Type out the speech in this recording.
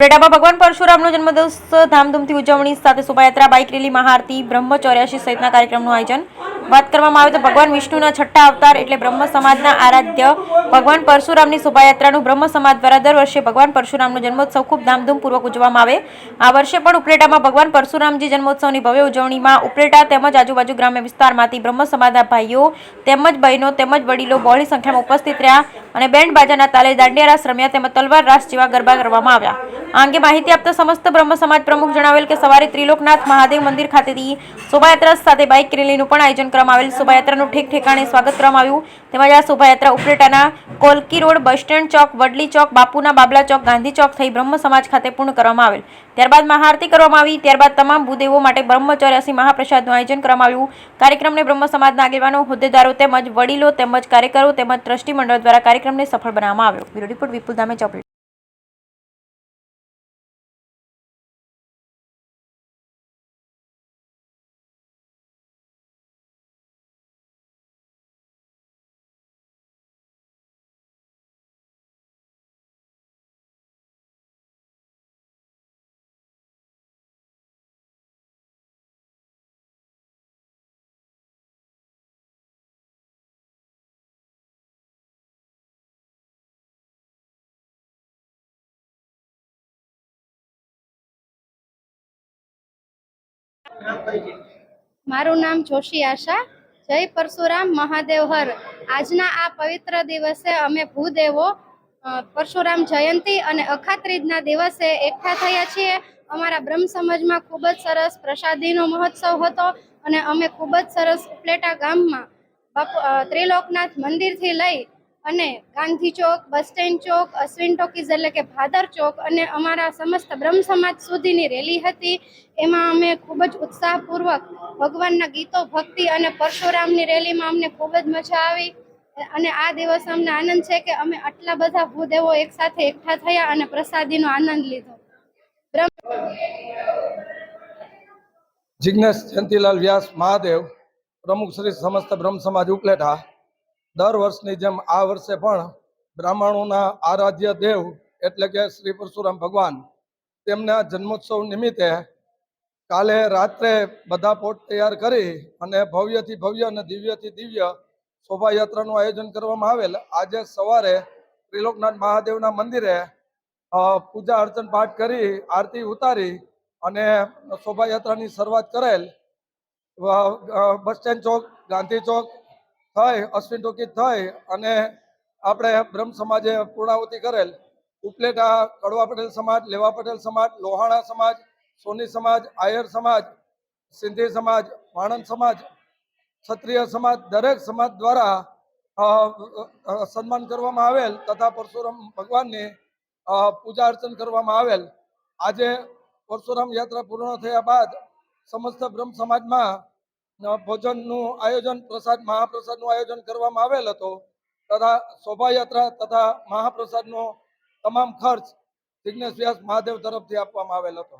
ઉપલેટામાં ભગવાન પરશુરામનો જન્મદિવસ ધામધૂમથી ઉજવણી સાથે શોભાયાત્રા, બાઇક રેલી, મહાઆરતી, બ્રહ્મચર્યાસી સહિતના કાર્યક્રમનું આયોજન. વાત કરવામાં આવે તો ભગવાન વિષ્ણુના છઠ્ઠા અવતાર એટલે બ્રહ્મ સમાજના આરાધ્ય ભગવાન પરશુરામની શોભાયાત્રાનું બ્રહ્મ સમાજ દ્વારા દર વર્ષે ભગવાન પરશુરામનો જન્મોત્સવ ખૂબ ધામધૂમપૂર્વક ઉજવવામાં આવે. આ વર્ષે પણ ઉપલેટામાં ભગવાન પરશુરામજી જન્મોત્સવની ભવ્ય ઉજવણીમાં ઉપલેટા તેમજ આજુબાજુ ગ્રામ્ય વિસ્તારમાંથી બ્રહ્મ સમાજના ભાઈઓ તેમજ બહેનો તેમજ વડીલો બહોળી સંખ્યામાં ઉપસ્થિત રહ્યા અને બેન્ડ બાજાના તાલે દાંડિયા રાસ રમ્યા તેમજ તલવાર રાસ જેવા ગરબા કરવામાં આવ્યા. આ અંગે માહિતી આપતા સમસ્ત બ્રહ્મ સમાજ પ્રમુખ જણાવેલ કે સવારે ત્રિલોકનાથ મહાદેવ મંદિર ખાતેથી શોભાયાત્રા સાથે બાઇક રેલીનું પણ આયોજન કરવામાં આવેલ. શોભાયાત્રાનું ઠેક ઠેકાણે સ્વાગત કરવામાં આવ્યું તેમજ આ શોભાયાત્રા ઉપલેટાના કોલકી રોડ, બસ સ્ટેન્ડ ચોક, વડલી ચોક, બાપુના બાબલા ચોક, ગાંધી ચોક થઈ બ્રહ્મ સમાજ ખાતે પૂર્ણ કરવામાં આવેલ. ત્યારબાદ મહાઆરતી કરવામાં આવી. ત્યારબાદ તમામ ભૂદેવો માટે બ્રહ્મચર્યાસી મહાપ્રસાદનું આયોજન કરવામાં આવ્યું. કાર્યક્રમને બ્રહ્મ સમાજના આગેવાનો, હોદ્દેદારો તેમજ વડીલો તેમજ કાર્યકરો તેમજ ટ્રસ્ટી મંડળ દ્વારા કાર્યક્રમને સફળ બનાવવામાં આવ્યો. બ્યુરો રિપોર્ટ વિપુલ ધામેચા. મારું નામ જોશી આશા. જય પરશુરામ મહાદેવ હર. આજના આ પવિત્ર દિવસે અમે ભૂદેવો પરશુરામ જયંતી અને અખાત્રીજના દિવસે એકઠા થયા છીએ. અમારા બ્રહ્મ સમાજમાં ખૂબ જ સરસ પ્રસાદીનો મહોત્સવ હતો અને અમે ખૂબ જ સરસ ઉપલેટા ગામમાં ત્રિલોકનાથ મંદિરથી લઈ અને ગાંધી ચોક, બસ સ્ટેન્ડ ચોક, અશ્વિન ટોકીઝ એટલે કે ભાદર ચોક અને અમારા સમસ્ત બ્રહ્મ સમાજ સુધીની રેલી હતી. એમાં અમે ખૂબ જ ઉત્સાહપૂર્વક ભગવાનના ગીતો, ભક્તિ અને પરશુરામની રેલીમાં અમને ખૂબ જ મજા આવી અને આ દિવસે અમને આનંદ છે કે અમે આટલા બધા ભૂદેવો એકસાથે એકઠા થયા અને પ્રસાદીનો આનંદ લીધો. જિજ્ઞેશ જયંતિલાલ વ્યાસ મહાદેવ, પ્રમુખ શ્રી સમસ્ત બ્રહ્મ સમાજ ઉપલેટા. દર વર્ષની જેમ આ વર્ષે પણ બ્રાહ્મણોના આરાધ્ય દેવ એટલે કે શ્રી પરશુરામ ભગવાન તેમના જન્મોત્સવ નિમિત્તે કાલે રાત્રે બધા પોટ તૈયાર કરી અને ભવ્યથી ભવ્ય અને દિવ્યથી દિવ્ય શોભાયાત્રાનું આયોજન કરવામાં આવેલ. આજે સવારે ત્રિલોકનાથ મહાદેવના મંદિરે પૂજા અર્ચન પાઠ કરી આરતી ઉતારી અને શોભાયાત્રાની શરૂઆત કરેલ. બસ સ્ટેન્ડ ચોક, ગાંધી ચોક થઈ, અશ્વિન ટોકીઝ થઈ અને આપણે બ્રહ્મ સમાજે પૂર્ણાહુતિ કરેલ. ઉપલેટા કડવા પટેલ સમાજ, લેવા પટેલ સમાજ, લોહાણા સમાજ, સોની સમાજ, આયર સમાજ, સિંધી સમાજ, વાણંદ સમાજ, ક્ષત્રિય સમાજ દરેક સમાજ દ્વારા સન્માન કરવામાં આવેલ તથા પરશુરામ ભગવાનની પૂજા અર્ચન કરવામાં આવેલ. આજે પરશુરામ યાત્રા પૂર્ણ થયા બાદ સમસ્ત બ્રહ્મ સમાજમાં ભોજનનું આયોજન, મહાપ્રસાદનું આયોજન કરવામાં આવેલ હતો તથા શોભાયાત્રા તથા મહાપ્રસાદનો તમામ ખર્ચ જિજ્ઞેશ વ્યાસ મહાદેવ તરફથી આપવામાં આવેલ હતો.